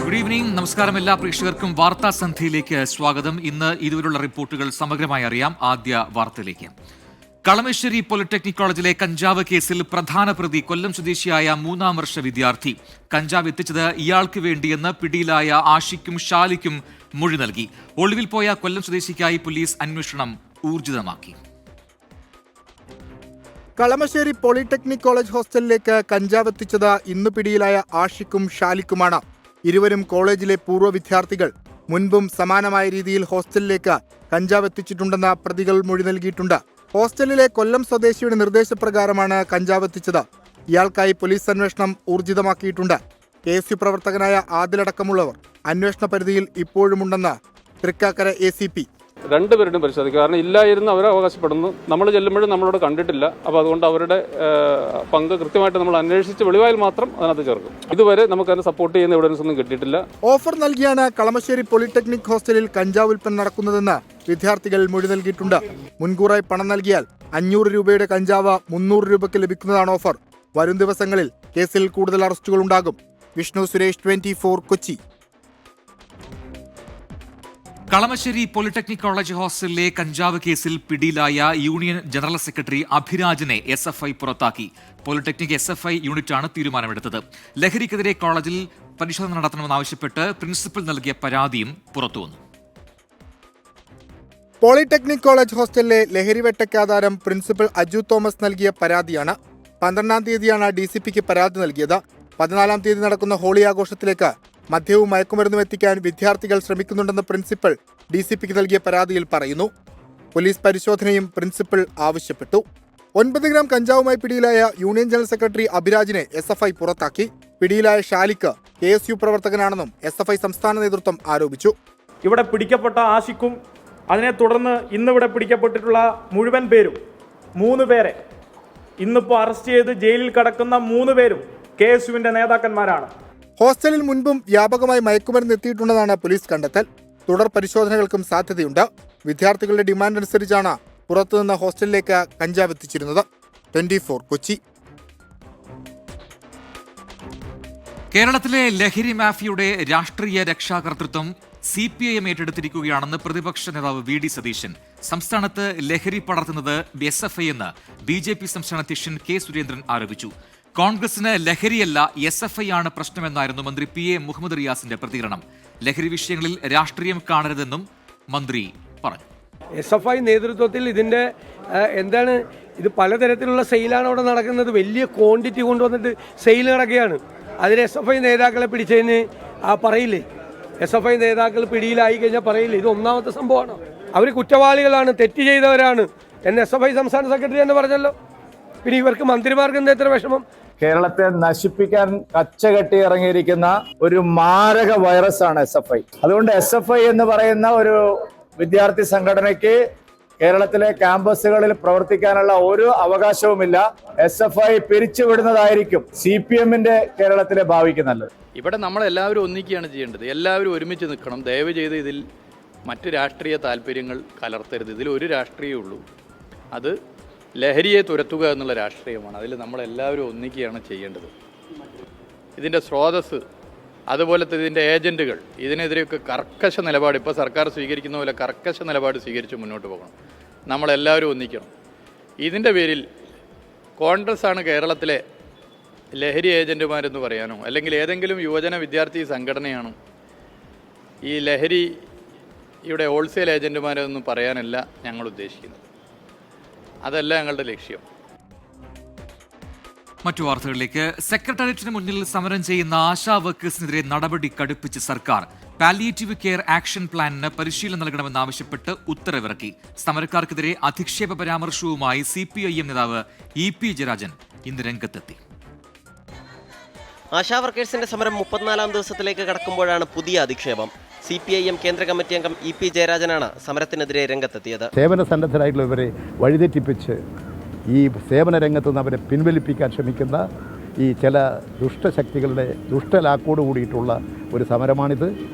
Good evening. നമസ്കാരം. എല്ലാ പ്രേക്ഷകർക്കും വാർത്താ സന്ധ്യയിലേക്ക് സ്വാഗതം. ഇന്ന് ഇതുവരെയുള്ള റിപ്പോർട്ടുകൾ സമഗ്രമായി അറിയാം. ആദ്യ വാർത്തയിലേക്ക്. കളമശ്ശേരി പോളിടെക്നിക് കോളേജിലെ കഞ്ചാവ് കേസിൽ പ്രധാന പ്രതി കൊല്ലം സ്വദേശിയായ 3ാം വർഷ വിദ്യാർത്ഥി കഞ്ചാവ് എത്തിച്ചത് ഇയാൾക്ക് വേണ്ടിയെന്ന് പിടിയിലായ ആഷിക്കും ഷാലിക്കും മൊഴി നൽകി. ഒളിവിൽ പോയ കൊല്ലം സ്വദേശിക്കായി പോലീസ് അന്വേഷണം ഊർജിതമാക്കി. കളമശ്ശേരി പോളിടെക്നിക് കോളേജ് ഹോസ്റ്റലിലേക്ക് കഞ്ചാവ് എത്തിച്ചത് ഇന്ന് പിടിയിലായ ആഷിക്കും ഷാലിക്കുമാണ്. ഇരുവരും കോളേജിലെ പൂർവ്വ വിദ്യാർത്ഥികൾ. മുൻപും സമാനമായ രീതിയിൽ ഹോസ്റ്റലിലേക്ക് കഞ്ചാവ് എത്തിച്ചിട്ടുണ്ടെന്ന് പ്രതികൾ മൊഴി നൽകിയിട്ടുണ്ട്. ഹോസ്റ്റലിലെ കൊല്ലം സ്വദേശിയുടെ നിർദ്ദേശപ്രകാരമാണ് കഞ്ചാവ് എത്തിച്ചത്. ഇയാൾക്കായി പോലീസ് അന്വേഷണം ഊർജിതമാക്കിയിട്ടുണ്ട്. KSU പ്രവർത്തകനായ ആദിലടക്കമുള്ളവർ അന്വേഷണ പരിധിയിൽ ഇപ്പോഴുമുണ്ടെന്ന് തൃക്കാക്കര ACP. രണ്ടുപേരുടെയും പരിശോധിക്കുക. കാരണം ഇല്ലായിരുന്നു അവർ അവകാശപ്പെടുന്നു. നമ്മൾ ചെല്ലുമ്പോഴും നമ്മളോട് കണ്ടിട്ടില്ല. അപ്പോൾ അതുകൊണ്ട് അവരുടെ പങ്ക് കൃത്യമായിട്ട് നമ്മൾ അന്വേഷിച്ച് വെളിവായിൽ മാത്രം അതിനകത്ത് ചേർക്കും. ഇതുവരെ നമുക്ക് അതിനെ സപ്പോർട്ട് ചെയ്യുന്ന എവിഡൻസ് ഒന്നും കിട്ടിയിട്ടില്ല. ഓഫർ നൽകിയാണ് കളമശ്ശേരി പോളിടെക്നിക് ഹോസ്റ്റലിൽ കഞ്ചാവ് വിൽപ്പന നടക്കുന്നതെന്ന് വിദ്യാർത്ഥികൾ മൊഴി നൽകിയിട്ടുണ്ട്. മുൻകൂറായി പണം നൽകിയാൽ 500 രൂപയുടെ കഞ്ചാവ് 300 രൂപയ്ക്ക് ലഭിക്കുന്നതാണ് ഓഫർ. വരും ദിവസങ്ങളിൽ കേസിൽ കൂടുതൽ അറസ്റ്റുകൾ ഉണ്ടാകും. വിഷ്ണു സുരേഷ്, 24 കൊച്ചി. കളമശ്ശേരി പോളിടെക്നിക് കോളേജ് ഹോസ്റ്റലിലെ കഞ്ചാവ് കേസിൽ പിടിയിലായ യൂണിയൻ ജനറൽ സെക്രട്ടറി അഭിരാജിനെ SFI പുറത്താക്കി. പോളിടെക്നിക് SFI യൂണിറ്റാണ് തീരുമാനമെടുത്തത്. ലഹരിക്കെതിരെ കോളേജിൽ പരിശോധന നടത്തണമെന്നാവശ്യപ്പെട്ട് പ്രിൻസിപ്പൽ നൽകിയ പരാതിയും പുറത്തുവന്നു. പോളിടെക്നിക് കോളേജ് ഹോസ്റ്റലിലെ ലഹരി വെട്ടയ്ക്കാധാരം പ്രിൻസിപ്പൽ അജു തോമസ് നൽകിയ പരാതിയാണ്. 12-ാം തീയതിയാണ് DCPക്ക് പരാതി നൽകിയത്. 14-ാം തീയതി നടക്കുന്ന ഹോളി ആഘോഷത്തിലേക്ക് മദ്യവും മയക്കുമരുന്നും എത്തിക്കാൻ വിദ്യാർത്ഥികൾ ശ്രമിക്കുന്നുണ്ടെന്ന് പ്രിൻസിപ്പൽ DCPക്ക് നൽകിയ പരാതിയിൽ പറയുന്നു. പോലീസ് പരിശോധനയും പ്രിൻസിപ്പൽ ആവശ്യപ്പെട്ടു. 9 ഗ്രാം കഞ്ചാവുമായി പിടിയിലായ യൂണിയൻ ജനറൽ സെക്രട്ടറി അഭിരാജിനെ SFI പുറത്താക്കി. പിടിയിലായ ഷാലിക്ക് KSU പ്രവർത്തകനാണെന്നും SFI സംസ്ഥാന നേതൃത്വം ആരോപിച്ചു. ഇവിടെ പിടിക്കപ്പെട്ട ആഷിക്കും അതിനെ തുടർന്ന് ഇന്നിവിടെ പിടിക്കപ്പെട്ടിട്ടുള്ള മുഴുവൻ പേരും 3 പേരെ ഇന്നിപ്പോൾ അറസ്റ്റ് ചെയ്ത് ജയിലിൽ കിടക്കുന്ന 3 പേരും KSUവിന്റെ നേതാക്കന്മാരാണ്. ഹോസ്റ്റലിൽ മുൻപും വ്യാപകമായി മയക്കുമരുന്ന് എത്തിയിട്ടുണ്ടെന്നാണ് പോലീസ് കണ്ടെത്തൽ. തുടർ പരിശോധനകൾക്കും സാധ്യതയുണ്ട്. വിദ്യാർത്ഥികളുടെ ഡിമാൻഡ് അനുസരിച്ചാണ് പുറത്തുനിന്ന് ഹോസ്റ്റലിലേക്ക് കഞ്ചാവ് എത്തിച്ചിരുന്നത്. 24 കൊച്ചി. കേരളത്തിലെ ലഹരി മാഫിയയുടെ രാഷ്ട്രീയ രക്ഷാകർതൃത്വം CPIM ഏറ്റെടുത്തിരിക്കുകയാണെന്ന് പ്രതിപക്ഷ നേതാവ് VD സതീശൻ. സംസ്ഥാനത്ത് ലഹരി പടർത്തുന്നത് SFI എന്ന് BJP സംസ്ഥാന അധ്യക്ഷൻ K സുരേന്ദ്രൻ ആരോപിച്ചു. കോൺഗ്രസിന് ലഹരിയല്ല SFI ആണ് പ്രശ്നമെന്നായിരുന്നു മന്ത്രി PA മുഹമ്മദ് റിയാസിന്റെ പ്രതികരണം. ലഹരി വിഷയങ്ങളിൽ രാഷ്ട്രീയം കാണരുതെന്നും മന്ത്രി പറഞ്ഞു. SFI നേതൃത്വത്തിൽ ഇതിൻ്റെ ഇത് പലതരത്തിലുള്ള സെയിലാണ് അവിടെ നടക്കുന്നത്. വലിയ ക്വാണ്ടിറ്റി കൊണ്ടുവന്നിട്ട് സെയിൽ നടക്കുകയാണ്. അതിന് SFI നേതാക്കളെ പിടിച്ചതിന് പറയില്ലേ, SFI നേതാക്കൾ പിടിയിലായി കഴിഞ്ഞാൽ പറയില്ലേ, ഇത് ഒന്നാമത്തെ സംഭവമാണ്. അവർ കുറ്റവാളികളാണ്, തെറ്റ് ചെയ്തവരാണ് എന്ന് SFI സംസ്ഥാന സെക്രട്ടറി എന്ന് പറഞ്ഞല്ലോ. പിന്നെ ഇവർക്ക് മന്ത്രിമാർക്ക് എന്താ എത്ര വിഷമം? കേരളത്തെ നശിപ്പിക്കാൻ കച്ചകെട്ടി ഇറങ്ങിയിരിക്കുന്ന ഒരു മാരക വൈറസാണ് SFI. അതുകൊണ്ട് SFI എന്ന് പറയുന്ന ഒരു വിദ്യാർത്ഥി സംഘടനയ്ക്ക് കേരളത്തിലെ ക്യാമ്പസുകളിൽ പ്രവർത്തിക്കാനുള്ള ഒരു അവകാശവുമില്ല. SFI പിരിച്ചുവിടുന്നതായിരിക്കും CPMന്റെ കേരളത്തിലെ ഭാവിക്ക് നല്ലത്. ഇവിടെ നമ്മളെല്ലാവരും ഒന്നിക്കുകയാണ് ചെയ്യേണ്ടത്. എല്ലാവരും ഒരുമിച്ച് നിൽക്കണം. ദയവ് ചെയ്ത് ഇതിൽ മറ്റ് രാഷ്ട്രീയ താല്പര്യങ്ങൾ കലർത്തരുത്. ഇതിൽ ഒരു രാഷ്ട്രീയമേ ഉള്ളൂ, അത് ലഹരിയെ തുരത്തുക എന്നുള്ള രാഷ്ട്രീയമാണ്. അതിൽ നമ്മളെല്ലാവരും ഒന്നിക്കുകയാണ് ചെയ്യേണ്ടത്. ഇതിൻ്റെ സ്രോതസ്സ്, അതുപോലത്തെ ഇതിൻ്റെ ഏജൻറ്റുകൾ, ഇതിനെതിരെയൊക്കെ കർക്കശ നിലപാട് ഇപ്പോൾ സർക്കാർ സ്വീകരിക്കുന്ന പോലെ കർക്കശ നിലപാട് സ്വീകരിച്ച് മുന്നോട്ട് പോകണം. നമ്മളെല്ലാവരും ഒന്നിക്കണം. ഇതിൻ്റെ പേരിൽ കോൺഗ്രസ്സാണ് കേരളത്തിലെ ലഹരി ഏജൻറ്റുമാരെന്ന് പറയാനോ അല്ലെങ്കിൽ ഏതെങ്കിലും യുവജന വിദ്യാർത്ഥി സംഘടനയാണോ ഈ ലഹരിയുടെ ഹോൾസെയിൽ ഏജൻറ്റുമാരെന്ന് പറയാനല്ല ഞങ്ങൾ ഉദ്ദേശിക്കുന്നത്. അതല്ല ഞങ്ങളുടെ ലക്ഷ്യം. മറ്റു വാർത്തകളിലേക്ക്. സെക്രട്ടേറിയറ്റിന് മുന്നിൽ സമരം ചെയ്യുന്ന ആശാ വർക്കേഴ്സിനെതിരെ നടപടി കടുപ്പിച്ച് സർക്കാർ. പാലിയേറ്റീവ് കെയർ ആക്ഷൻ പ്ലാനിന് പരിശീലനം നൽകണമെന്നാവശ്യപ്പെട്ട് ഉത്തരവിറക്കി. സമരക്കാർക്കെതിരെ അധിക്ഷേപ പരാമർശവുമായി CPIM നേതാവ് EP ജയരാജൻ ഇന്ന് രംഗത്തെത്തി. ആശാ വർക്കേഴ്സിന്റെ സമരം 34ാം ദിവസത്തിലേക്ക് കടക്കുമ്പോഴാണ് പുതിയ അധിക്ഷേപം. CPIM കേന്ദ്ര കമ്മിറ്റി അംഗം EP ജയരാജനാണ് സമരത്തിനെതിരെ രംഗത്തെത്തിയത്. സേവന സന്നദ്ധരായിട്ടുള്ളവരെ വഴിതെറ്റിപ്പിച്ച് ഈ സേവന രംഗത്ത് നിന്ന് അവരെ പിൻവലിപ്പിക്കാൻ ശ്രമിക്കുന്ന ഈ ചില ദുഷ്ടശക്തികളുടെ ദുഷ്ടലാക്കോട് കൂടിയിട്ടുള്ള ഒരു സമരമാണിത്.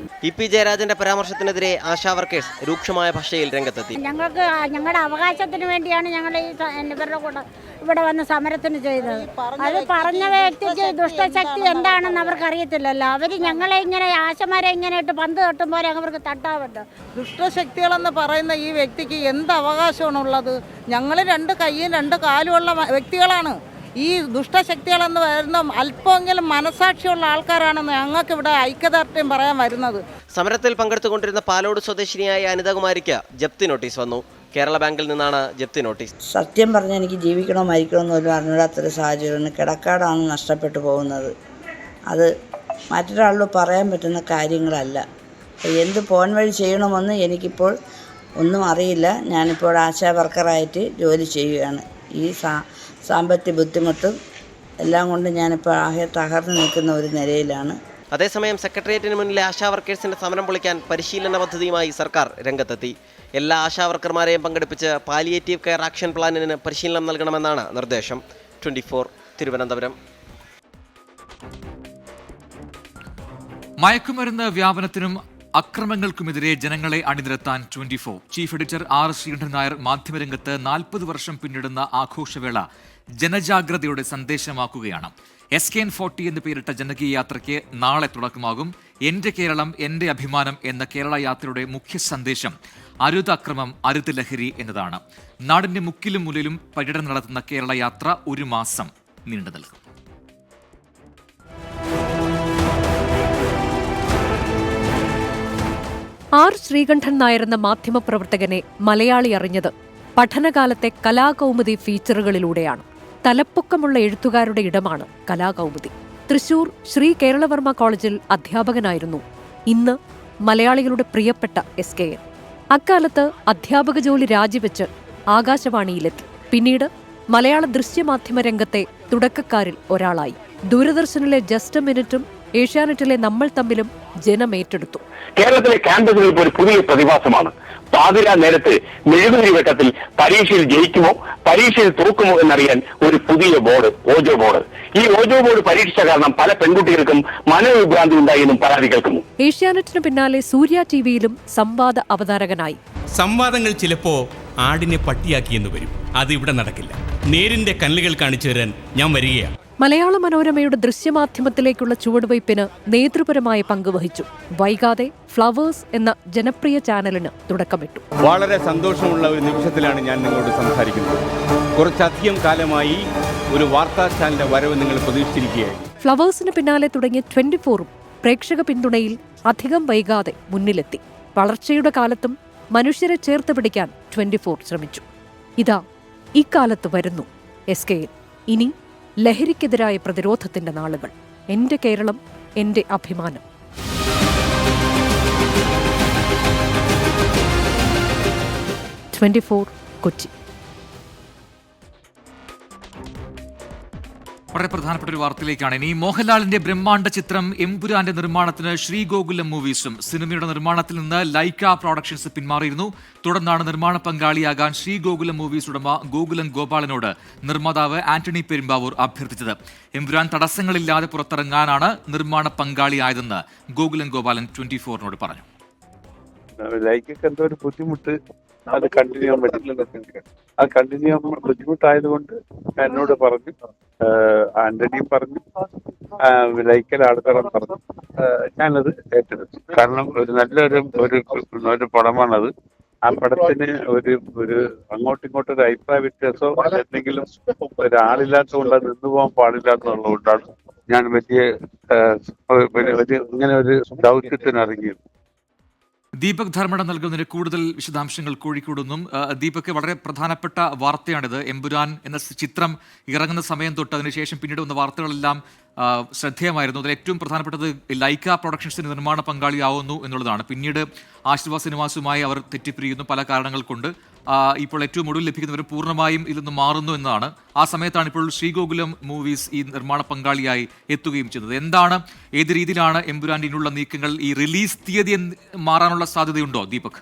ഇ.പി. ജയരാജന്റെ പരാമർശത്തിനെതിരെ ആശാ വർക്കേഴ്സ് രൂക്ഷമായ ഭാഷയിൽ രംഗത്തെത്തി. ഞങ്ങൾക്ക് ഞങ്ങളുടെ അവകാശത്തിന് വേണ്ടിയാണ് ഞങ്ങൾ ഇവരുടെ കൂടെ ഇവിടെ വന്ന് സമരത്തിന് ചെയ്തത്. അത് പറഞ്ഞ വ്യക്തിക്ക് ദുഷ്ടശക്തി എന്താണെന്ന് അവർക്ക് അറിയത്തില്ലല്ലോ. അവർ ഞങ്ങളെ ഇങ്ങനെ ആശമാരെ ഇങ്ങനെ ഇട്ട് പന്ത് തട്ടുമ്പോൾ അവർക്ക് തട്ടാവുണ്ട്. ദുഷ്ടശക്തികളെന്ന് പറയുന്ന ഈ വ്യക്തിക്ക് എന്ത് അവകാശമാണുള്ളത്? ഞങ്ങൾ 2 കൈയും 2 കാലുമുള്ള വ്യക്തികളാണ്. ഈ ദുഷ്ടശക്തികളെന്ന് വരുന്ന അല്പമെങ്കിലും മനസാക്ഷിയുള്ള ആൾക്കാരാണെന്ന് ഞങ്ങൾക്ക് ഇവിടെ ഐക്യദാർഢ്യം പറയാൻ വരുന്നത്. സമരത്തിൽ പങ്കെടുത്തുകൊണ്ടിരുന്ന പാലോട് സ്വദേശിനിയായ അനിതകുമാരിക്ക് ജപ്തി നോട്ടീസ് വന്നു. കേരള ബാങ്കിൽ നിന്നാണ് ജപ്തി നോട്ടീസ്. സത്യം പറഞ്ഞാൽ എനിക്ക് ജീവിക്കണോ മരിക്കണോ എന്ന് പോലും അറിഞ്ഞൂടാത്തൊരു സാഹചര്യമാണ്. കിടക്കാടാണ് നഷ്ടപ്പെട്ടു പോകുന്നത്. അത് മറ്റൊരാളോട് പറയാൻ പറ്റുന്ന കാര്യങ്ങളല്ല. എന്ത് പോൻ വഴി ചെയ്യണമെന്ന് എനിക്കിപ്പോൾ ഒന്നും അറിയില്ല. ഞാനിപ്പോൾ ആശാ വർക്കറായിട്ട് ജോലി ചെയ്യുകയാണ്. ഈ സാമ്പത്തിക ബുദ്ധിമുട്ടും എല്ലാം കൊണ്ട് ഞാനിപ്പോൾ ആകെ തകർന്നു നിൽക്കുന്ന ഒരു നിലയിലാണ്. അതേസമയം സെക്രട്ടേറിയറ്റിന് മുന്നിലെ ആശാ വർക്കേഴ്സിന്റെ സമരം പൊളിക്കാൻ പരിശീലന പദ്ധതിയുമായി സർക്കാർ രംഗത്തെത്തി. എല്ലാ ആശാ വർക്കർമാരെയും പങ്കെടുപ്പിച്ച് പാലിയേറ്റീവ് കെയർ ആക്ഷൻ പ്ലാനിന് പരിശീലനം നൽകണമെന്നാണ് നിർദ്ദേശം. 24 തിരുവനന്തപുരം. മയക്കുമരുന്ന് വ്യാപനത്തിനും അക്രമങ്ങൾക്കുമെതിരെ ജനങ്ങളെ അണിനിരത്താൻ 24. Chief editor R. Sreekandan Nair മാധ്യമരംഗത്ത് 40 വർഷം പിന്നിടുന്ന ആഘോഷവേള ജനജാഗ്രതയുടെ സന്ദേശമാക്കുകയാണ്. SKN40 എന്ന് പേരിട്ട ജനകീയ യാത്രയ്ക്ക് നാളെ തുടക്കമാകും. എന്റെ കേരളം എന്റെ അഭിമാനം എന്ന കേരള യാത്രയുടെ മുഖ്യ സന്ദേശം അരുത് അക്രമം അരുത് ലഹരി എന്നതാണ്. നാടിന്റെ മുക്കിലും മുലയിലും പര്യടനം നടത്തുന്ന കേരള യാത്ര 1 മാസം നീണ്ടു നിൽക്കും. R. ശ്രീകണ്ഠൻ നായർ എന്ന മാധ്യമപ്രവർത്തകനെ മലയാളി അറിഞ്ഞത് പഠനകാലത്തെ കലാകൗമുദി ഫീച്ചറുകളിലൂടെയാണ്. തലപ്പൊക്കമുള്ള എഴുത്തുകാരുടെ ഇടമാണ് കലാകൗമുദി. തൃശൂർ ശ്രീ കേരളവർമ്മ കോളേജിൽ അധ്യാപകനായിരുന്നു ഇന്ന് മലയാളികളുടെ പ്രിയപ്പെട്ട SKN. അക്കാലത്ത് അധ്യാപക ജോലി രാജിവെച്ച് ആകാശവാണിയിലെത്തി. പിന്നീട് മലയാള ദൃശ്യമാധ്യമ രംഗത്തെ തുടക്കക്കാരിൽ ഒരാളായി. ദൂരദർശനിലെ ജസ്റ്റ് എ മിനിറ്റും ഏഷ്യാനെറ്റിലെ നമ്മൾ തമ്മിലും ജനമേറ്റെടുത്തു. കേരളത്തിലെ ക്യാമ്പസുകൾ ഇപ്പോൾ ഒരു പുതിയ പ്രതിഭാസമാണ്. പാതിരാ നേരത്ത് മെഴുകുതിരി വെട്ടത്തിൽ പരീക്ഷയിൽ ജയിക്കുമോ പരീക്ഷയിൽ തോക്കുമോ എന്നറിയാൻ ഒരു പുതിയ ബോർഡ്, ഓജോ ബോർഡ്. ഈ ഓജോ ബോർഡ് പരീക്ഷ കാരണം പല പെൺകുട്ടികൾക്കും മനോവിഭ്രാന്തി ഉണ്ടായെന്നും പരാതി കേൾക്കുന്നു. ഏഷ്യാനെറ്റിന് പിന്നാലെ സൂര്യ ടിവിയിലും സംവാദ അവതാരകനായി. സംവാദങ്ങൾ ചിലപ്പോ ആടിനെ പട്ടിയാക്കിയെന്ന് വരും. അത് ഇവിടെ നടക്കില്ല. നേരിന്റെ കല്ലുകൾ കാണിച്ചു തരാൻ ഞാൻ വരികയാണ്. മലയാള മനോരമയുടെ ദൃശ്യമാധ്യമത്തിലേക്കുള്ള ചുവടുവയ്പ്പിന് നേതൃപരമായ പങ്കുവഹിച്ചു. വൈകാതെ ഫ്ലവേഴ്സ് എന്ന ജനപ്രിയ ചാനലിന് തുടക്കമിട്ടു. വളരെ സന്തോഷമുള്ള ഒരു നിമിഷത്തിലാണ് ഞാൻ നിങ്ങളോട് സംസാരിക്കുന്നത്. കുറച്ചധികം കാലമായി ഒരു വാർത്താ ചാനലിന്റെ വരവ് നിങ്ങൾ പ്രതീക്ഷിച്ചിരിക്കുകയായി. ഫ്ലവേഴ്സിന് പിന്നാലെ തുടങ്ങിയ 24ഉം പ്രേക്ഷക പിന്തുണയിൽ അധികം വൈകാതെ മുന്നിലെത്തി. വളർച്ചയുടെ കാലത്തും മനുഷ്യരെ ചേർത്ത് പിടിക്കാൻ 24 ശ്രമിച്ചു. ഇതാ ഇക്കാലത്ത് വരുന്നു SKN. ഇനി ലഹരിക്കെതിരായ പ്രതിരോധത്തിന്റെ നാളുകൾ. എന്റെ കേരളം എന്റെ അഭിമാനം. കൊച്ചി. വളരെ പ്രധാനപ്പെട്ട ഒരു വാർത്തയിലേക്കാണ് ഇനി. മോഹൻലാലിന്റെ ബ്രഹ്മാണ്ഡ ചിത്രം എമ്പുരാന്റെ നിർമ്മാണത്തിന് ശ്രീഗോകുലം മൂവീസും സിനിമയുടെ നിർമ്മാണത്തിൽ നിന്ന് ലൈക്ക പ്രൊഡക്ഷൻസ് പിന്മാറിയിരുന്നു. തുടർന്നാണ് നിർമ്മാണ പങ്കാളിയാകാൻ ശ്രീഗോകുലം മൂവീസ് ഉടമ ഗോകുലൻ ഗോപാലനോട് നിർമ്മാതാവ് ആന്റണി പെരുമ്പാവൂർ അഭ്യർത്ഥിച്ചത്. എമ്പുരാൻ തടസ്സങ്ങളില്ലാതെ പുറത്തിറങ്ങാനാണ് നിർമ്മാണ പങ്കാളിയായതെന്ന് ഗോകുലൻ ഗോപാലൻ 24നോട് പറഞ്ഞു. ലൈക്കൊക്കെ എന്തോ ഒരു ബുദ്ധിമുട്ട്, അത് കണ്ടിന്യൂ ചെയ്യാൻ പറ്റില്ല. അത് കണ്ടിന്യൂ ചെയ്യാൻ ബുദ്ധിമുട്ടായതുകൊണ്ട് എന്നോട് പറഞ്ഞു, ആന്റണിയും പറഞ്ഞു, ലൈക്കൽ ആൾക്കാരും പറഞ്ഞു. ഞാനത് ഏറ്റെടുത്തു. കാരണം ഒരു നല്ലൊരു ഒരു പടമാണത്. ആ പടത്തിന് ഒരു അങ്ങോട്ടും ഇങ്ങോട്ടും ഒരു അഭിപ്രായ വ്യത്യാസമോ എന്തെങ്കിലും ഒരാളില്ലാത്തതുകൊണ്ട് അത് നിന്ന് പോകാൻ പാടില്ലാത്തതുകൊണ്ടാണ് ഞാൻ വലിയ ഇങ്ങനെ ഒരു ദൗത്യത്തിന് ഇറങ്ങിയത്. ദീപക് ധർമ്മട നൽകുന്നതിന് കൂടുതൽ വിശദാംശങ്ങൾ കോഴിക്കോട് നിന്നും. ദീപക്, വളരെ പ്രധാനപ്പെട്ട വാർത്തയാണിത്. എമ്പുരാൻ എന്ന ചിത്രം ഇറങ്ങുന്ന സമയം തൊട്ട് അതിനുശേഷം പിന്നീട് വന്ന വാർത്തകളെല്ലാം ശ്രദ്ധേയമായിരുന്നു. അതിൽ ഏറ്റവും പ്രധാനപ്പെട്ടത് ലൈക്ക പ്രൊഡക്ഷൻസിന് നിർമ്മാണ പങ്കാളിയാവുന്നു എന്നുള്ളതാണ്. പിന്നീട് ആശീർവാദ് സിനിമാസുമായി അവർ തെറ്റിപ്പിരിയുന്നു പല കാരണങ്ങൾ കൊണ്ട്. ഇപ്പോൾ ഏറ്റവും ഒടുവിൽ ലഭിക്കുന്നവർ പൂർണ്ണമായും ഇതിൽ നിന്ന് മാറുന്നു എന്നതാണ്. ആ സമയത്താണ് ഇപ്പോൾ ശ്രീഗോകുലം മൂവീസ് ഈ നിർമ്മാണ പങ്കാളിയായി എത്തുകയും ചെയ്തത്. എന്താണ്, ഏത് രീതിയിലാണ് എമ്പുരാൻ്റെ ഇതിനുള്ള നീക്കങ്ങൾ? ഈ റിലീസ് തീയതി മാറാനുള്ള സാധ്യതയുണ്ടോ ദീപക്?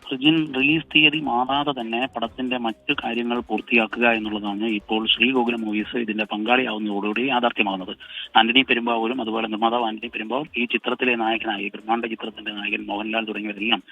പ്രജിൻ റിലീസ് തീയതി മാറാതെ തന്നെ പടത്തിന്റെ മറ്റു കാര്യങ്ങൾ പൂർത്തിയാക്കുക എന്നുള്ളതാണ് ഇപ്പോൾ ശ്രീഗോകുലം മൂവീസ് ഇതിന്റെ പങ്കാളിയാവുന്നതോടുകൂടി യാഥാർത്ഥ്യമാകുന്നത്. ആന്റണി പെരുമ്പാവൂരും അതുപോലെ നിർമ്മാതാവ് ആന്റണി പെരുമ്പാവൂർ, ഈ ചിത്രത്തിലെ നായകനായി ബ്രഹ്മാണ്ഡ ചിത്രത്തിന്റെ നായകൻ മോഹൻലാൽ തുടങ്ങിയവരെല്ലാം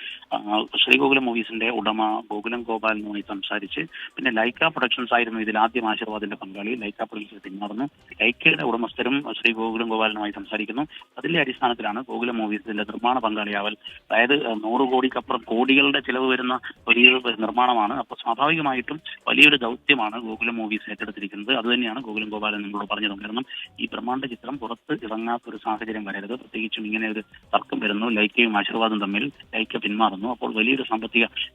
ശ്രീഗോകുലം മൂവീസിന്റെ ഉടമ ഗോകുലം ഗോപാലനുമായി സംസാരിച്ച്, പിന്നെ ലൈക്ക പ്രൊഡക്ഷൻസ് ആയിരുന്നു ഇതിൽ ആദ്യം ആശീർവാദിന്റെ പങ്കാളി. ലൈക്ക പ്രൊഡക്ഷൻസ് പിന്മാറുന്നു. ലൈക്കയുടെ ഉടമസ്ഥരും ശ്രീ ഗോകുലം ഗോപാലനുമായി സംസാരിക്കുന്നു. അതിന്റെ അടിസ്ഥാനത്തിലാണ് ഗോകുലം മൂവീസ് ഇതിന്റെ നിർമ്മാണ പങ്കാളിയാവൽ. അതായത് 100 കോടിക്കപ്പുറം കോടികളുടെ ചിലവ് വരുന്ന വലിയൊരു നിർമ്മാണമാണ്. അപ്പോൾ സ്വാഭാവികമായിട്ടും വലിയൊരു ദൗത്യമാണ് ഗോകുലം മൂവീസ് ഏറ്റെടുത്തിരിക്കുന്നത്. അതുതന്നെയാണ് ഗോകുലം ഗോപാലൻ നമ്മളോട് പറഞ്ഞതും. കാരണം ഈ ബ്രഹ്മാണ്ഡ ചിത്രം പുറത്ത് ഇറങ്ങാത്തൊരു സാഹചര്യം വരരുത്. പ്രത്യേകിച്ചും ഇങ്ങനെ ഒരു തർക്കം വരുന്നു, ലൈക്കയും ആശീർവാദും തമ്മിൽ. ലൈക്ക പിന്മാറുന്നു. അപ്പോൾ വലിയൊരു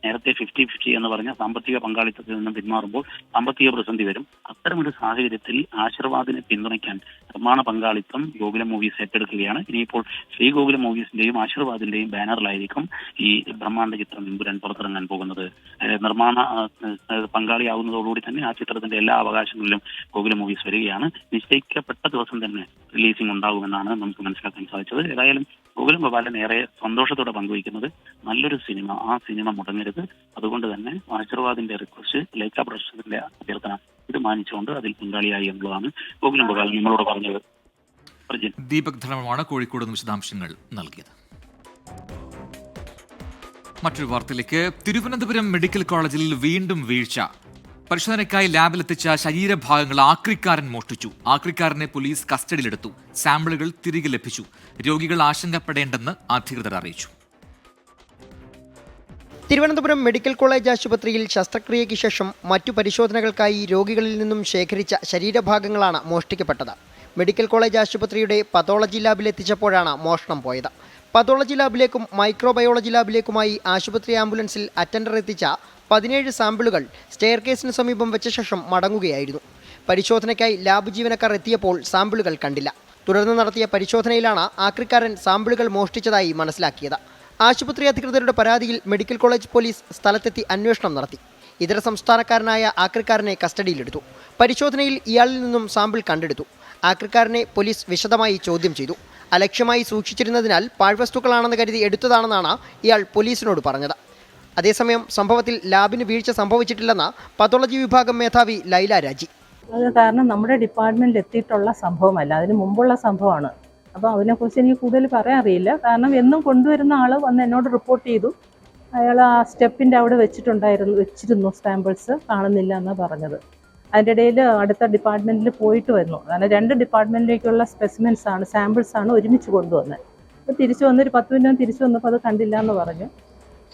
നേരത്തെ 50-50 എന്ന് പറഞ്ഞ സാമ്പത്തിക പങ്കാളിത്തത്തിൽ നിന്നും പിന്മാറുമ്പോൾ സാമ്പത്തിക പ്രതിസന്ധി വരും. അത്തരമൊരു സാഹചര്യത്തിൽ ആശീർവാദിനെ പിന്തുണയ്ക്കാൻ നിർമ്മാണ പങ്കാളിത്തം ഗോകുലം മൂവീസ് ഏറ്റെടുക്കുകയാണ്. ഇനിയിപ്പോൾ ശ്രീ ഗോകുലം മൂവീസിന്റെയും ആശീർവാദിന്റെയും ബാനറിലായിരിക്കും ഈ ബ്രഹ്മാണ്ഡ ചിത്രം എമ്പുരാൻ പുറത്തിറങ്ങാൻ പോകുന്നത്. നിർമ്മാണ പങ്കാളിയാവുന്നതോടുകൂടി തന്നെ ആ ചിത്രത്തിന്റെ എല്ലാ അവകാശങ്ങളിലും ഗോകുലം മൂവീസ് വരികയാണ്. നിശ്ചയിക്കപ്പെട്ട ദിവസം തന്നെ റിലീസിംഗ് ഉണ്ടാകുമെന്നാണ് നമുക്ക് മനസ്സിലാക്കാൻ സാധിച്ചത്. ഏതായാലും ഗോകുലം ഗോപാലൻ ഏറെ സന്തോഷത്തോടെ പങ്കുവയ്ക്കുന്നത് നല്ലൊരു സിനിമ, ആ സിനിമ മുടങ്ങരുത്. അതുകൊണ്ട് തന്നെ ആശീർവാദിന്റെ റിക്വസ്റ്റ്, ലൈക്ക പ്രൊഡക്ഷൻസിന്റെ അഭ്യർത്ഥന ഇത് മാനിച്ചുകൊണ്ട് അതിൽ പങ്കാളിയായി എന്നുള്ളതാണ് ഗോകുലം ഗോപാലൻ നമ്മളോട് പറഞ്ഞത്. ദീപക് ധർമ്മമാണ് കോഴിക്കോട് നിന്ന് വിശദാംശങ്ങൾ നൽകിയത്. മറ്റൊരു വാർത്തയിലേക്ക്. തിരുവനന്തപുരം മെഡിക്കൽ കോളേജിൽ വീണ്ടും വീഴ്ച. പരിശോധനയ്ക്കായി ലാബിലെത്തിച്ച ശരീരഭാഗങ്ങൾ ആക്രിക്കാരൻ മോഷ്ടിച്ചു. ആക്രിക്കാരനെ പോലീസ് കസ്റ്റഡിയിലെടുത്തു. സാമ്പിളുകൾ തിരികെ ലഭിച്ചു. രോഗികൾ ആശങ്കപ്പെടേണ്ടെന്ന് അധികൃതർ അറിയിച്ചു. തിരുവനന്തപുരം മെഡിക്കൽ കോളേജ് ആശുപത്രിയിൽ ശസ്ത്രക്രിയയ്ക്ക് ശേഷം മറ്റു പരിശോധനകൾക്കായി രോഗികളിൽ നിന്നും ശേഖരിച്ച ശരീരഭാഗങ്ങളാണ് മോഷ്ടിക്കപ്പെട്ടത്. മെഡിക്കൽ കോളേജ് ആശുപത്രിയുടെ പതോളജി ലാബിലെത്തിച്ചപ്പോഴാണ് മോഷണം പോയത്. പതോളജി ലാബിലേക്കും മൈക്രോബയോളജി ലാബിലേക്കുമായി ആശുപത്രി ആംബുലൻസിൽ അറ്റൻഡർ എത്തിച്ച 17 സാമ്പിളുകൾ സ്റ്റെയർകേസിന് സമീപം വെച്ച ശേഷം മടങ്ങുകയായിരുന്നു. പരിശോധനയ്ക്കായി ലാബ് ജീവനക്കാർ എത്തിയപ്പോൾ സാമ്പിളുകൾ കണ്ടില്ല. തുടർന്ന് നടത്തിയ പരിശോധനയിലാണ് ആക്രിക്കാരൻ സാമ്പിളുകൾ മോഷ്ടിച്ചതായി മനസ്സിലാക്കിയത്. ആശുപത്രി അധികൃതരുടെ പരാതിയിൽ മെഡിക്കൽ കോളേജ് പോലീസ് സ്ഥലത്തെത്തി അന്വേഷണം നടത്തി. ഇതര സംസ്ഥാനക്കാരനായ ആക്രിക്കാരനെ കസ്റ്റഡിയിലെടുത്തു. പരിശോധനയിൽ ഇയാളിൽ നിന്നും സാമ്പിൾ കണ്ടെടുത്തു. ആക്രിക്കാരനെ പോലീസ് വിശദമായി ചോദ്യം ചെയ്തു. അലക്ഷ്യമായി സൂക്ഷിച്ചിരുന്നതിനാൽ പാഴ്വസ്തുക്കളാണെന്ന് കരുതി എടുത്തതാണെന്നാണ് ഇയാൾ പോലീസിനോട് പറഞ്ഞത്. അതേസമയം സംഭവത്തിൽ ലാബിന് വീഴ്ച സംഭവിച്ചിട്ടില്ലെന്ന് പതോളജി വിഭാഗം മേധാവി ലൈല രാജി. അത് കാരണം നമ്മുടെ ഡിപ്പാർട്ട്മെന്റിൽ എത്തിയിട്ടുള്ള സംഭവമല്ല, അതിന് മുമ്പുള്ള സംഭവമാണ്. അപ്പോൾ അതിനെക്കുറിച്ച് എനിക്ക് കൂടുതൽ പറയാൻ അറിയില്ല. കാരണം എന്നും കൊണ്ടുവരുന്ന ആൾ വന്ന് എന്നോട് റിപ്പോർട്ട് ചെയ്തു, അയാൾ ആ സ്റ്റെപ്പിൻ്റെ അവിടെ വെച്ചിരുന്നു സാമ്പിൾസ്, കാണുന്നില്ല എന്നാണ് പറഞ്ഞത്. അതിൻ്റെ ഇടയിൽ അടുത്ത ഡിപ്പാർട്ട്മെൻറ്റിൽ പോയിട്ട് വരുന്നു. കാരണം 2 ഡിപ്പാർട്ട്മെൻറ്റിലേക്കുള്ള സ്പെസിമെൻസാണ്, സാമ്പിൾസാണ് ഒരുമിച്ച് കൊണ്ടുവന്നത്. അപ്പോൾ തിരിച്ചു വന്നൊരു 10 മിനിറ്റ് തിരിച്ചു വന്നപ്പോൾ അത് കണ്ടില്ല എന്ന് പറഞ്ഞു.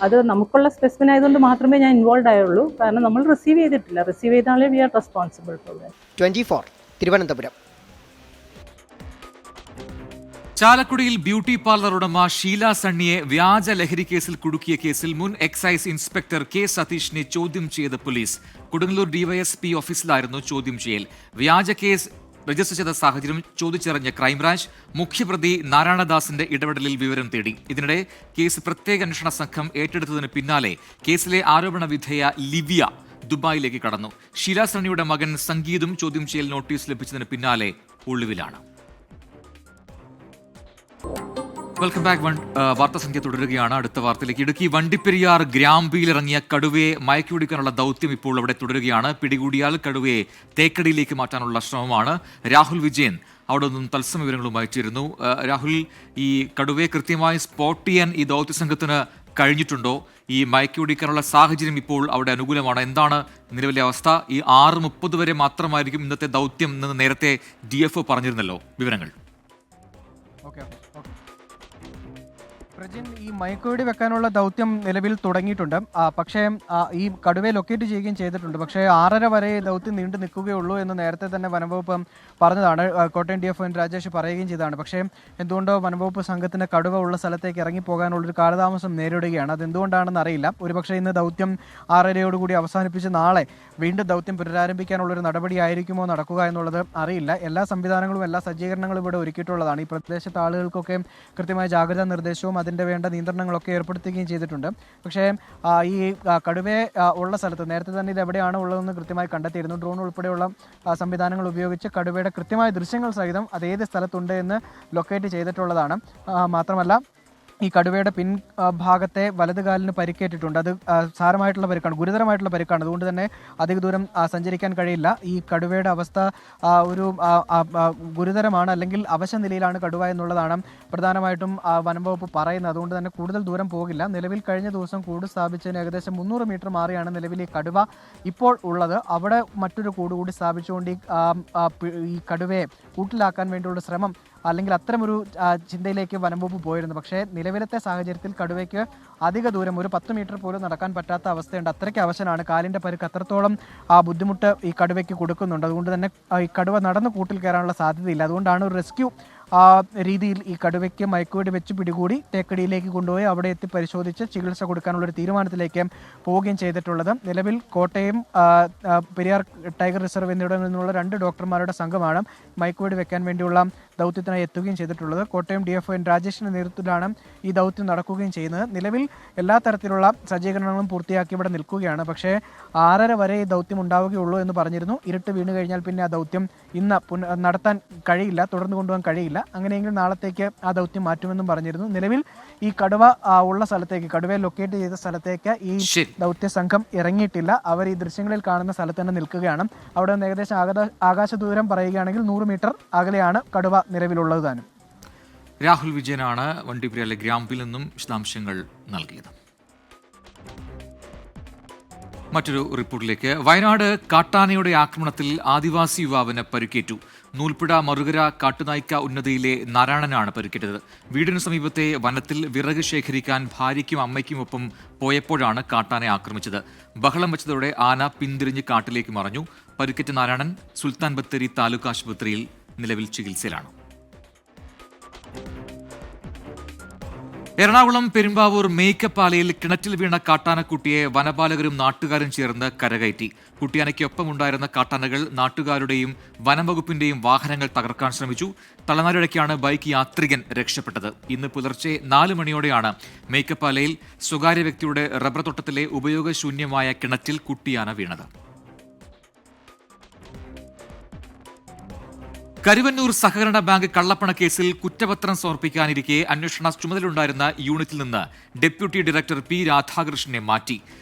അത് നമുക്കുള്ള സ്പെസിമെൻ ആയതുകൊണ്ട് മാത്രമേ ഞാൻ ഇൻവോൾവ് ആയുള്ളൂ. കാരണം നമ്മൾ റിസീവ് ചെയ്തിട്ടില്ല. റിസീവ് ചെയ്താലേ we are responsible for that. 24 Thiruvananthapuram. ചാലക്കുടിയിൽ ബ്യൂട്ടി പാർലർ ഉടമ ഷീല സണ്ണിയെ വ്യാജ ലഹരി കേസിൽ കുടുക്കിയ കേസിൽ മുൻ എക്സൈസ് ഇൻസ്പെക്ടർ കെ സതീഷിനെ ചോദ്യം ചെയ്ത പോലീസ്. കൊടുങ്ങല്ലൂർ ഡിവൈഎസ്പി ഓഫീസിലായിരുന്നു ചോദ്യം ചെയ്യൽ. വ്യാജ കേസ് രജിസ്റ്റർ ചെയ്ത സാഹചര്യം ചോദിച്ചറിഞ്ഞ ക്രൈംബ്രാഞ്ച് മുഖ്യപ്രതി നാരായണദാസിന്റെ ഇടപെടലിൽ വിവരം തേടി. ഇതിനിടെ കേസ് പ്രത്യേക അന്വേഷണ സംഘം ഏറ്റെടുത്തതിന് പിന്നാലെ കേസിലെ ആരോപണ വിധേയ ലിവിയ ദുബായിലേക്ക് കടന്നു. ഷീല സണ്ണിയുടെ മകൻ സംഗീതും ചോദ്യം ചെയ്യൽ നോട്ടീസ് ലഭിച്ചതിന് പിന്നാലെ ഒളിവിലാണ്. Welcome back. വാർത്താ സംഖ്യ തുടരുകയാണ്. അടുത്ത വാർത്തയിലേക്ക്. ഇടുക്കി വണ്ടിപ്പെരിയാർ ഗ്രാമ്പിയിലിറങ്ങിയ കടുവയെ മയക്കുപിടിക്കാനുള്ള ദൗത്യം ഇപ്പോൾ അവിടെ തുടരുകയാണ്. പിടികൂടിയാൽ കടുവയെ തേക്കടിയിലേക്ക് മാറ്റാനുള്ള ശ്രമമാണ്. രാഹുൽ വിജയൻ അവിടെ നിന്നും തത്സമയ വിവരങ്ങളുമായി ചേരുന്നു. രാഹുൽ, ഈ കടുവയെ കൃത്യമായി സ്പോട്ട് ചെയ്യാൻ ഈ ദൗത്യ സംഘത്തിന് കഴിഞ്ഞിട്ടുണ്ടോ? ഈ മയക്കുപിടിക്കാനുള്ള സാഹചര്യം ഇപ്പോൾ അവിടെ അനുകൂലമാണ്. എന്താണ് നിലവിലെ അവസ്ഥ? ഈ 6:30 വരെ മാത്രമായിരിക്കും ഇന്നത്തെ ദൗത്യം എന്ന് നേരത്തെ DFO പറഞ്ഞിരുന്നല്ലോ. വിവരങ്ങൾ. പ്രജിൻ, ഈ മയക്കുവെടി വെക്കാനുള്ള ദൗത്യം നിലവിൽ തുടങ്ങിയിട്ടുണ്ട്. പക്ഷേ ഈ കടുവയെ ലൊക്കേറ്റ് ചെയ്യുകയും ചെയ്തിട്ടുണ്ട്. പക്ഷേ 6:30 വരെ ദൗത്യം നീണ്ടു നിൽക്കുകയുള്ളൂ എന്ന് നേരത്തെ തന്നെ വനംവകുപ്പ് പറഞ്ഞതാണ്. കോട്ടയം DFO രാജേഷ് പറയുകയും ചെയ്തതാണ്. പക്ഷേ എന്തുകൊണ്ടോ വനംവകുപ്പ് സംഘത്തിന് കടുവ ഉള്ള സ്ഥലത്തേക്ക് ഇറങ്ങിപ്പോകാനുള്ളൊരു കാലതാമസം നേരിടുകയാണ്. അതെന്തുകൊണ്ടാണെന്ന് അറിയില്ല. ഒരുപക്ഷെ ഇന്ന് ദൗത്യം 6:30യോടുകൂടി അവസാനിപ്പിച്ച് നാളെ വീണ്ടും ദൗത്യം പുനരാരംഭിക്കാനുള്ളൊരു നടപടിയായിരിക്കുമോ നടക്കുക എന്നുള്ളത് അറിയില്ല. എല്ലാ സംവിധാനങ്ങളും എല്ലാ സജ്ജീകരണങ്ങളും ഇവിടെ ഒരുക്കിയിട്ടുള്ളതാണ്. ഈ പ്രദേശത്തെ ആളുകൾക്കൊക്കെ കൃത്യമായ ജാഗ്രതാ നിർദ്ദേശവും അതിൻ്റെ വേണ്ട നിയന്ത്രണങ്ങളൊക്കെ ഏർപ്പെടുത്തുകയും ചെയ്തിട്ടുണ്ട്. പക്ഷേ ഈ കടുവയെ ഉള്ള സ്ഥലത്ത് നേരത്തെ തന്നെ ഇത് എവിടെയാണ് ഉള്ളതെന്ന് കൃത്യമായി കണ്ടെത്തിയിരുന്നു. ഡ്രോൺ ഉൾപ്പെടെയുള്ള സംവിധാനങ്ങൾ ഉപയോഗിച്ച് കടുവയുടെ കൃത്യമായ ദൃശ്യങ്ങൾ സഹിതം അത് ഏത് സ്ഥലത്തുണ്ട് എന്ന് ലൊക്കേറ്റ് ചെയ്തിട്ടുള്ളതാണ്. മാത്രമല്ല ഈ കടുവയുടെ ഭാഗത്തെ വലതുകാലിന് പരിക്കേറ്റിട്ടുണ്ട്. അത് സാരമായിട്ടുള്ള പരിക്കാണ്, ഗുരുതരമായിട്ടുള്ള പരിക്കാണ്. അതുകൊണ്ട് തന്നെ അധിക ദൂരം സഞ്ചരിക്കാൻ കഴിയില്ല. ഈ കടുവയുടെ അവസ്ഥ ഒരു ഗുരുതരമാണ്, അല്ലെങ്കിൽ അവശ നിലയിലാണ് കടുവ എന്നുള്ളതാണ് പ്രധാനമായിട്ടും വനംവകുപ്പ് പറയുന്നത്. അതുകൊണ്ട് തന്നെ കൂടുതൽ ദൂരം പോകില്ല. നിലവിൽ കഴിഞ്ഞ ദിവസം കൂട് സ്ഥാപിച്ചതിന് ഏകദേശം 300 മീറ്റർ മാറിയാണ് നിലവിൽ ഈ കടുവ ഇപ്പോൾ ഉള്ളത്. അവിടെ മറ്റൊരു കൂട് കൂടി സ്ഥാപിച്ചുകൊണ്ട് ഈ കടുവയെ കൂട്ടിലാക്കാൻ വേണ്ടിയുള്ള ശ്രമം അല്ലെങ്കിൽ അത്തരമൊരു ചിന്തയിലേക്ക് വനംവകുപ്പ് പോയിരുന്നു. പക്ഷേ നിലവിലത്തെ സാഹചര്യത്തിൽ കടുവയ്ക്ക് അധിക ദൂരം, ഒരു 10 മീറ്റർ പോലും നടക്കാൻ പറ്റാത്ത അവസ്ഥയുണ്ട്. അത്രയ്ക്ക് അവശനാണ്. കാലിൻ്റെ പരുക്ക് അത്രത്തോളം ബുദ്ധിമുട്ട് ഈ കടുവയ്ക്ക് കൊടുക്കുന്നുണ്ട്. അതുകൊണ്ട് തന്നെ ഈ കടുവ നടന്ന് കൂട്ടിൽ കയറാനുള്ള സാധ്യതയില്ല. അതുകൊണ്ടാണ് ഒരു റെസ്ക്യൂ രീതിയിൽ ഈ കടുവയ്ക്ക് മയക്കുവെടി വെച്ച് പിടികൂടി തേക്കടിയിലേക്ക് കൊണ്ടുപോയി അവിടെ എത്തി പരിശോധിച്ച് ചികിത്സ കൊടുക്കാനുള്ളൊരു തീരുമാനത്തിലേക്ക് പോവുകയും ചെയ്തിട്ടുള്ളത്. നിലവിൽ കോട്ടയം പെരിയാർ ടൈഗർ റിസർവ് എന്നിവിടങ്ങളിൽ നിന്നുള്ള 2 ഡോക്ടർമാരുടെ സംഘമാണ് മയക്കുവെടി വെക്കാൻ വേണ്ടിയുള്ള ദൗത്യത്തിനായി എത്തുകയും ചെയ്തിട്ടുള്ളത്. കോട്ടയം DFO രാജേഷിന്റെ നേതൃത്വത്തിലാണ് ഈ ദൗത്യം നടക്കുകയും ചെയ്യുന്നത്. നിലവിൽ എല്ലാ തരത്തിലുള്ള സജ്ജീകരണങ്ങളും പൂർത്തിയാക്കി ഇവിടെ നിൽക്കുകയാണ്. പക്ഷേ 6:30 വരെ ഈ ദൗത്യം ഉണ്ടാവുകയുള്ളൂ എന്ന് പറഞ്ഞിരുന്നു. ഇരുട്ട് വീണ് കഴിഞ്ഞാൽ പിന്നെ ആ ദൗത്യം ഇന്ന് നടത്താൻ കഴിയില്ല, തുടർന്ന് കൊണ്ടുപോകാൻ കഴിയില്ല. അങ്ങനെയെങ്കിൽ നാളത്തേക്ക് ആ ദൗത്യം മാറ്റുമെന്നും പറഞ്ഞിരുന്നു. നിലവിൽ ഈ കടുവ ഉള്ള സ്ഥലത്തേക്ക്, കടുവയെ ലൊക്കേറ്റ് ചെയ്ത സ്ഥലത്തേക്ക് ഈ ദൗത്യ സംഘം ഇറങ്ങിയിട്ടില്ല. അവർ ഈ ദൃശ്യങ്ങളിൽ കാണുന്ന സ്ഥലത്ത് തന്നെ നിൽക്കുകയാണ്. അവിടെ നിന്ന് ഏകദേശം ആകാശ ദൂരം പറയുകയാണെങ്കിൽ 100 മീറ്റർ അകലെയാണ് കടുവ നിലവിലുള്ളത് താനും. രാഹുൽ വിജയനാണ് വണ്ടിപ്പെരിയാറിലെ ഗ്രാമ്പിൽ നിന്നും വിശദാംശങ്ങൾ നൽകിയത്. മറ്റൊരു റിപ്പോർട്ടിലേക്ക്. വയനാട് കാട്ടാനയുടെ ആക്രമണത്തിൽ ആദിവാസി യുവാവിന് പരിക്കേറ്റു. നൂൽപ്പുഴ മറുകര കാട്ടുനായ്ക്ക ഉന്നതിയിലെ നാരായണനാണ് പരിക്കേറ്റത്. വീടിനു സമീപത്തെ വനത്തിൽ വിറക് ശേഖരിക്കാൻ ഭാര്യയ്ക്കും അമ്മയ്ക്കുമൊപ്പം പോയപ്പോഴാണ് കാട്ടാനെ ആക്രമിച്ചത്. ബഹളം വെച്ചതോടെ ആന പിന്തിരിഞ്ഞ് കാട്ടിലേക്ക് മറഞ്ഞു. പരിക്കേറ്റ നാരായണൻ സുൽത്താൻ ബത്തേരി താലൂക്ക് ആശുപത്രിയിൽ നിലവിൽ ചികിത്സയിലാണ്. എറണാകുളം പെരുമ്പാവൂർ മേക്കപ്പാലയിൽ കിണറ്റിൽ വീണ കാട്ടാനക്കുട്ടിയെ വനപാലകരും നാട്ടുകാരും ചേർന്ന് കരകയറ്റി. കുട്ടിയാനയ്ക്കൊപ്പമുണ്ടായിരുന്ന കാട്ടാനകൾ നാട്ടുകാരുടെയും വനംവകുപ്പിന്റെയും വാഹനങ്ങൾ തകർക്കാൻ ശ്രമിച്ചു. തലനാരിഴയ്ക്കാണ് ബൈക്ക് യാത്രികൻ രക്ഷപ്പെട്ടത്. ഇന്ന് പുലർച്ചെ 4 മണിയോടെയാണ് മേക്കപ്പാലയിൽ സ്വകാര്യ വ്യക്തിയുടെ റബ്ബർ തോട്ടത്തിലെ ഉപയോഗശൂന്യമായ കിണറ്റിൽ കുട്ടിയാന വീണത്. കരുവന്നൂർ സഹകരണ ബാങ്ക് കള്ളപ്പണ കേസിൽ കുറ്റപത്രം സമർപ്പിക്കാനിരിക്കെ അന്വേഷണ ചുമതലയുണ്ടായിരുന്ന യൂണിറ്റിൽ നിന്ന് ഡെപ്യൂട്ടി ഡയറക്ടർ P. രാധാകൃഷ്ണനെ മാറ്റി.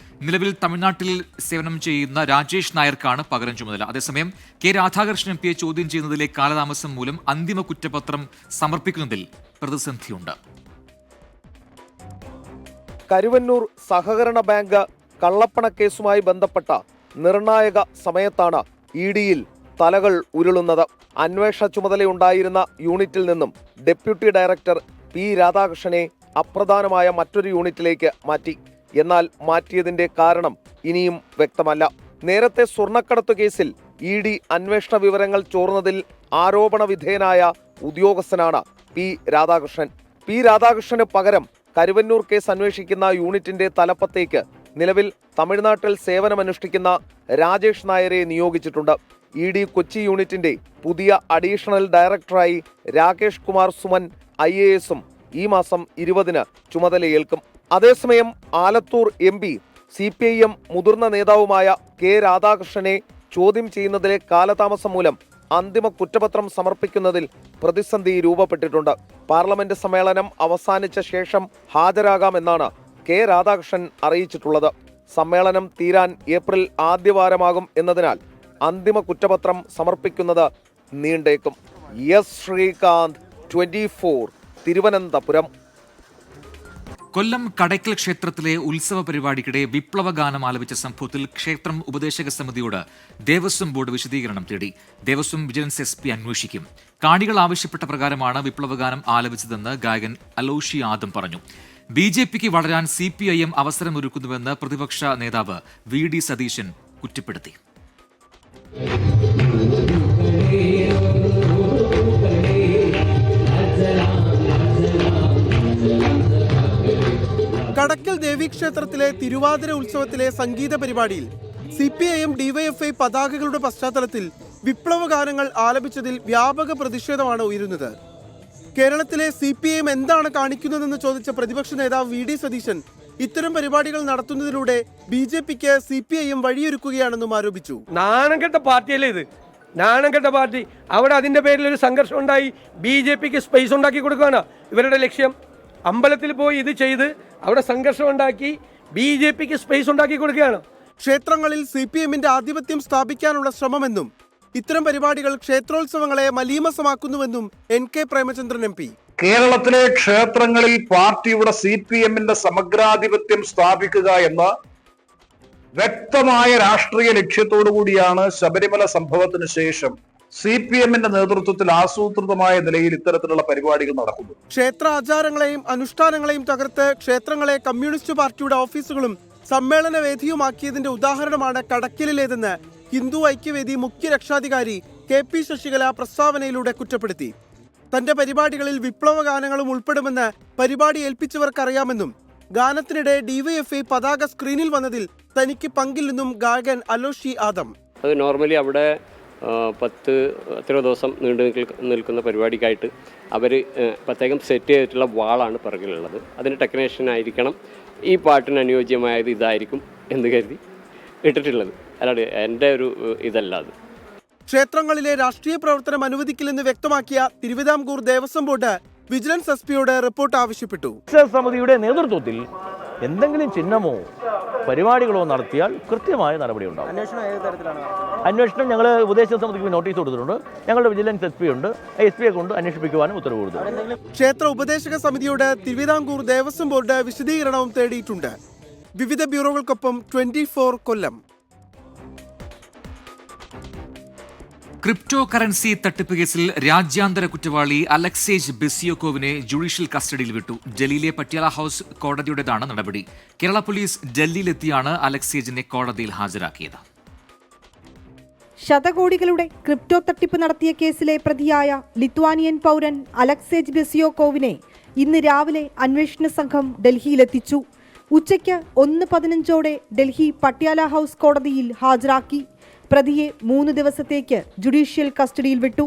നിലവിൽ തമിഴ്നാട്ടിൽ സേവനം ചെയ്യുന്ന രാജേഷ് നായർക്കാണ് പകരം ചുമതല. അതേസമയം K. രാധാകൃഷ്ണൻ MPയെ ചോദ്യം ചെയ്യുന്നതിലെ കാലതാമസം മൂലം അന്തിമ കുറ്റപത്രം സമർപ്പിക്കുന്നതിൽ പ്രതിസന്ധിയുണ്ട്. കരുവന്നൂർ സഹകരണ ബാങ്ക് കള്ളപ്പണ കേസുമായി ബന്ധപ്പെട്ട നിർണായക സമയത്താണ് EDയിൽ തലകൾ ഉരുളുന്നത്. അന്വേഷണ ചുമതലയുണ്ടായിരുന്ന യൂണിറ്റിൽ നിന്നും ഡെപ്യൂട്ടി ഡയറക്ടർ P. രാധാകൃഷ്ണനെ അപ്രധാനമായ മറ്റൊരു യൂണിറ്റിലേക്ക് മാറ്റി. എന്നാൽ മാറ്റിയതിന്റെ കാരണം ഇനിയും വ്യക്തമല്ല. നേരത്തെ സ്വർണ്ണക്കടത്ത് കേസിൽ ED അന്വേഷണ വിവരങ്ങൾ ചോർന്നതിൽ ആരോപണ വിധേയനായ ഉദ്യോഗസ്ഥനാണ് P. രാധാകൃഷ്ണൻ. P. രാധാകൃഷ്ണന് പകരം കരുവന്നൂർ കേസ് അന്വേഷിക്കുന്ന യൂണിറ്റിന്റെ തലപ്പത്തേക്ക് നിലവിൽ തമിഴ്നാട്ടിൽ സേവനമനുഷ്ഠിക്കുന്ന രാജേഷ് നായരെ നിയോഗിച്ചിട്ടുണ്ട്. ED കൊച്ചി യൂണിറ്റിന്റെ പുതിയ അഡീഷണൽ ഡയറക്ടറായി രാകേഷ് കുമാർ സുമൻ IAS ഈ മാസം 20-ന് ചുമതലയേൽക്കും. അതേസമയം ആലത്തൂർ MP CPIM മുതിർന്ന നേതാവുമായ K. രാധാകൃഷ്ണനെ ചോദ്യം ചെയ്യുന്നതിലെ കാലതാമസം മൂലം അന്തിമ കുറ്റപത്രം സമർപ്പിക്കുന്നതിൽ പ്രതിസന്ധി രൂപപ്പെട്ടിട്ടുണ്ട്. പാർലമെന്റ് സമ്മേളനം അവസാനിച്ച ശേഷം ഹാജരാകാമെന്നാണ് K. രാധാകൃഷ്ണൻ അറിയിച്ചിട്ടുള്ളത്. സമ്മേളനം തീരാൻ ഏപ്രിൽ ആദ്യവാരമാകും എന്നതിനാൽ അന്തിമ കുറ്റപത്രം സമർപ്പിക്കുന്നത് നീണ്ടേക്കും. S. ശ്രീകാന്ത്, 24, തിരുവനന്തപുരം. കൊല്ലം കടയ്ക്കൽ ക്ഷേത്രത്തിലെ ഉത്സവ പരിപാടിക്കിടെ വിപ്ലവഗാനം ആലപിച്ച സംഭവത്തിൽ ക്ഷേത്രം ഉപദേശക സമിതിയോട് ദേവസ്വം ബോർഡ് വിശദീകരണം തേടി. ദേവസ്വം വിജിലൻസ് SP അന്വേഷിക്കും. കാണികൾ ആവശ്യപ്പെട്ട പ്രകാരമാണ് വിപ്ലവഗാനം ആലപിച്ചതെന്ന് ഗായകൻ അലോഷി ആദം പറഞ്ഞു. BJPക്ക് വളരാൻ CPIM അവസരമൊരുക്കുന്നുവെന്ന് പ്രതിപക്ഷ നേതാവ് VD സതീശൻ കുറ്റപ്പെടുത്തി. കടക്കൽ ദേവീക്ഷേത്രത്തിലെ തിരുവാതിര ഉത്സവത്തിലെ സംഗീത പരിപാടിയിൽ CPIM DYFI പതാകകളുടെ പശ്ചാത്തലത്തിൽ വിപ്ലവഗാനങ്ങൾ ആലപിച്ചതിൽ വ്യാപക പ്രതിഷേധമാണ് ഉയരുന്നത്. കേരളത്തിലെ CPIM എന്താണ് കാണിക്കുന്നതെന്ന് ചോദിച്ച പ്രതിപക്ഷ നേതാവ് VD സതീശൻ ഇത്തരം പരിപാടികൾ നടത്തുന്നതിലൂടെ BJPക്ക് CPIM വഴിയൊരുക്കുകയാണെന്നും ആരോപിച്ചു. നാണം കെട്ട പാർട്ടിയല്ലേ ഇത്, നാണം കെട്ട പാർട്ടി. അവിടെ അതിൻ്റെ പേരിൽ ഒരു സംഘർഷം ഉണ്ടായി BJPക്ക് സ്പേസ് ഉണ്ടാക്കി കൊടുക്കുകയാണ് ഇവരുടെ ലക്ഷ്യം. അമ്പലത്തിൽ പോയി ഇത് ചെയ്ത് അവിടെ സംഘർഷം ഉണ്ടാക്കി BJPക്ക് സ്പേസ് ഉണ്ടാക്കി കൊടുക്കുകയാണ്. ക്ഷേത്രങ്ങളിൽ CPMന്റെ ആധിപത്യം സ്ഥാപിക്കാനുള്ള ശ്രമമെന്നും ഇത്തരം പരിപാടികൾ ക്ഷേത്രോത്സവങ്ങളെ മലീമസമാക്കുന്നുവെന്നും NK പ്രേമചന്ദ്രൻ MP. കേരളത്തിലെ ക്ഷേത്രങ്ങളിൽ പാർട്ടിയുടെ CPMന്റെ സമഗ്രാധിപത്യം സ്ഥാപിക്കുക എന്ന വ്യക്തമായ രാഷ്ട്രീയ ലക്ഷ്യത്തോടു കൂടിയാണ് ശബരിമല സംഭവത്തിന് ശേഷം CPMന്റെ നേതൃത്വത്തിൽ ആസൂത്രിതമായ നിലയിൽ ഇത്തരത്തിലുള്ള പരിപാടികൾ നടക്കുന്നു. ക്ഷേത്ര ആചാരങ്ങളെയും അനുഷ്ഠാനങ്ങളെയും തകർത്ത് ക്ഷേത്രങ്ങളെ കമ്മ്യൂണിസ്റ്റ് പാർട്ടിയുടെ ഓഫീസുകളും സമ്മേളന വേദിയുമാക്കിയതിന്റെ ഉദാഹരണമാണ് കടക്കലിലേതെന്ന് ഹിന്ദു ഐക്യവേദി മുഖ്യ രക്ഷാധികാരി KP ശശികല പ്രസ്താവനയിലൂടെ കുറ്റപ്പെടുത്തി. തന്റെ പരിപാടികളിൽ വിപ്ലവ ഗാനങ്ങളും ഉൾപ്പെടുമെന്ന് പരിപാടി ഏൽപ്പിച്ചവർക്കറിയാമെന്നും ഗാനത്തിനിടെ DYFI പതാക സ്ക്രീനിൽ വന്നതിൽ തനിക്ക് പങ്കില്ലെന്നും ഗായകൻ അലോഷി ആദം. അത് നോർമലി അവിടെ 10 എത്രയോ ദിവസം നീണ്ടു നിൽക്കുന്ന പരിപാടിക്കായിട്ട് അവർ പ്രത്യേകം സെറ്റ് ചെയ്തിട്ടുള്ള വാളാണ് പിറകിലുള്ളത്. അതിന് ടെക്നീഷ്യൻ ആയിരിക്കണം ഈ പാട്ടിന് അനുയോജ്യമായത് ഇതായിരിക്കും എന്ന് കരുതി ഇട്ടിട്ടുള്ളത്. അല്ലാതെ എൻ്റെ ഒരു ഇതല്ല അത്. ക്ഷേത്രങ്ങളിലെ രാഷ്ട്രീയ പ്രവർത്തനം അനുവദിക്കില്ലെന്ന് വ്യക്തമാക്കിയ തിരുവിതാംകൂർ ദേവസ്വം ബോർഡ് വിജിലൻസ് SP-യോട് റിപ്പോർട്ട് ആവശ്യപ്പെട്ടു. സമിതിയുടെ നേതൃത്വത്തിൽ എന്തെങ്കിലും ചിഹ്നമോ പരിപാടികളോ നടത്തിയാൽ കൃത്യമായ നടപടി ഉണ്ടാകും. അന്വേഷണം ഞങ്ങൾ ഉപദേശക സമിതിക്ക് നോട്ടീസ് കൊടുത്തിട്ടുണ്ട്. ഞങ്ങളുടെ വിജിലൻസ് SP ഉണ്ട്. SP-യെ കൊണ്ട് അന്വേഷിപ്പിക്കുവാനും ഉത്തരവ് കൊടുത്തു. ക്ഷേത്ര ഉപദേശക സമിതിയോട് തിരുവിതാംകൂർ ദേവസ്വം ബോർഡ് വിശദീകരണവും തേടിയിട്ടുണ്ട്. വിവിധ ബ്യൂറോകൾക്കൊപ്പം 24 കൊല്ലം. ക്രിപ്റ്റോ കറൻസി തട്ടിപ്പ് കേസിൽ രാജ്യാന്തര കുറ്റവാളി അലക്സേജ് ബെസിയോക്കോവിനെ ജുഡീഷ്യൽ കസ്റ്റഡിയിൽ വിട്ടു. ഡൽഹിയിലെ പട്യാല ഹൌസ് കോടതിയുടേതാണ് നടപടി. കേരള പോലീസ് ഡൽഹിയിലെത്തിയാണ് അലക്സേജിനെ കോടതിയിൽ ഹാജരാക്കിയത്. ശതകോടികളുടെ ക്രിപ്റ്റോ തട്ടിപ്പ് നടത്തിയ കേസിലെ പ്രതിയായ ലിത്വാനിയൻ പൗരൻ അലക്സേജ് ബെസിയോക്കോവിനെ ഇന്ന് രാവിലെ അന്വേഷണ സംഘം ഡൽഹിയിലെത്തിച്ചു. ഉച്ചയ്ക്ക് 1:15 ഡൽഹി പട്യാല ഹൌസ് കോടതിയിൽ ഹാജരാക്കി. പ്രതിയെ 3 ദിവസത്തേക്ക് ജുഡീഷ്യൽ കസ്റ്റഡിയിൽ വിട്ടു.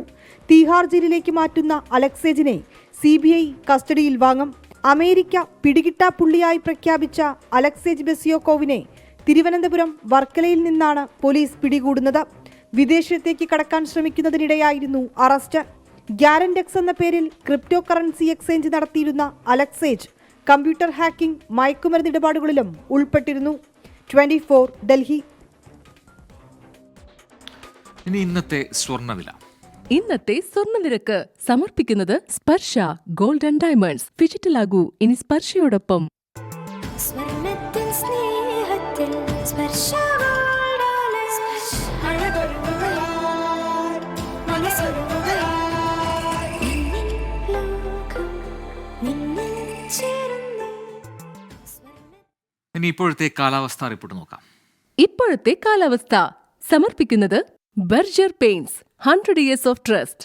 തീഹാർ ജയിലിലേക്ക് മാറ്റുന്ന അലക്സേജിനെ CBI കസ്റ്റഡിയിൽ വാങ്ങും. അമേരിക്ക പിടികിട്ടാപ്പുള്ളിയായി പ്രഖ്യാപിച്ച അലക്സേജ് ബെസിയോക്കോവിനെ തിരുവനന്തപുരം വർക്കലയിൽ നിന്നാണ് പോലീസ് പിടികൂടുന്നത്. വിദേശത്തേക്ക് കടക്കാൻ ശ്രമിക്കുന്നതിനിടെയായിരുന്നു അറസ്റ്റ്. ഗ്യാരൻഡെക്സ് എന്ന പേരിൽ ക്രിപ്റ്റോ കറൻസി എക്സ്ചേഞ്ച് നടത്തിയിരുന്ന അലക്സേജ് കമ്പ്യൂട്ടർ ഹാക്കിംഗ്, മയക്കുമരുന്ന് ഇടപാടുകളിലും ഉൾപ്പെട്ടിരുന്നു. 24 ഡൽഹി. ഇനി ഇന്നത്തെ സ്വർണ്ണവില. ഇന്നത്തെ സ്വർണ്ണനിരക്ക് സമർപ്പിക്കുന്നത് സ്പർശ ഗോൾഡ് ആൻഡ് ഡയമണ്ട്സ്. ഡിജിറ്റലാകൂ ഇനി സ്പർശയോടൊപ്പം. ഇനി ഇപ്പോഴത്തെ കാലാവസ്ഥ റിപ്പോർട്ട് നോക്കാം. ഇപ്പോഴത്തെ കാലാവസ്ഥ സമർപ്പിക്കുന്നത് Berger paints 100 years of trust.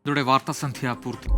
ഇതോടെ വാർത്താസന്ധ്യ പൂർത്തി.